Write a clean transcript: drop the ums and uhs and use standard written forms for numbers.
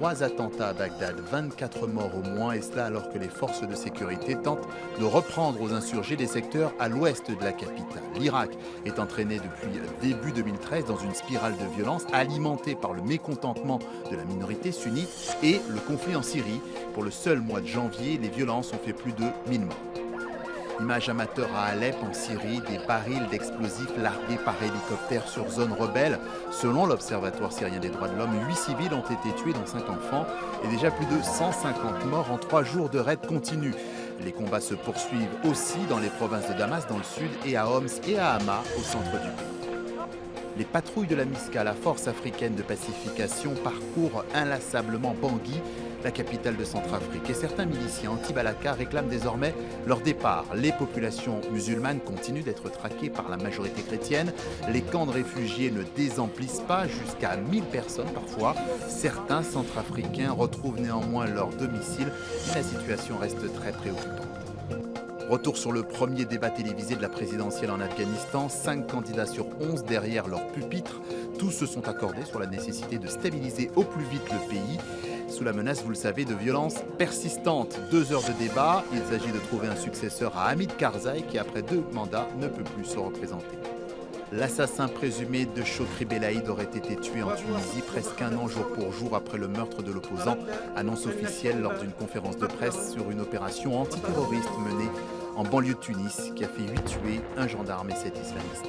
3 attentats à Bagdad, 24 morts au moins, et cela alors que les forces de sécurité tentent de reprendre aux insurgés des secteurs à l'ouest de la capitale. L'Irak est entraîné depuis début 2013 dans une spirale de violence alimentée par le mécontentement de la minorité sunnite et le conflit en Syrie. Pour le seul mois de janvier, les violences ont fait plus de 1000 morts. Images amateurs à Alep en Syrie, des barils d'explosifs largués par hélicoptère sur zone rebelle. Selon l'Observatoire syrien des droits de l'homme, 8 civils ont été tués dont 5 enfants et déjà plus de 150 morts en 3 jours de raid continu. Les combats se poursuivent aussi dans les provinces de Damas dans le sud et à Homs et à Hama au centre du pays. Les patrouilles de la MISCA, la force africaine de pacification, parcourent inlassablement Bangui, la capitale de Centrafrique. Et certains miliciens anti-Balaka réclament désormais leur départ. Les populations musulmanes continuent d'être traquées par la majorité chrétienne. Les camps de réfugiés ne désemplissent pas, jusqu'à 1000 personnes parfois. Certains Centrafricains retrouvent néanmoins leur domicile. Et la situation reste très préoccupante. Retour sur le premier débat télévisé de la présidentielle en Afghanistan. 5 candidats sur 11 derrière leur pupitre. Tous se sont accordés sur la nécessité de stabiliser au plus vite le pays, sous la menace, vous le savez, de violences persistantes. 2 heures de débat. Il s'agit de trouver un successeur à Hamid Karzai qui, après 2 mandats, ne peut plus se représenter. L'assassin présumé de Chokri Belaïd aurait été tué en Tunisie presque un an jour pour jour après le meurtre de l'opposant. Annonce officielle lors d'une conférence de presse sur une opération antiterroriste menée en banlieue de Tunis qui a fait 8 tués, un gendarme et 7 islamistes.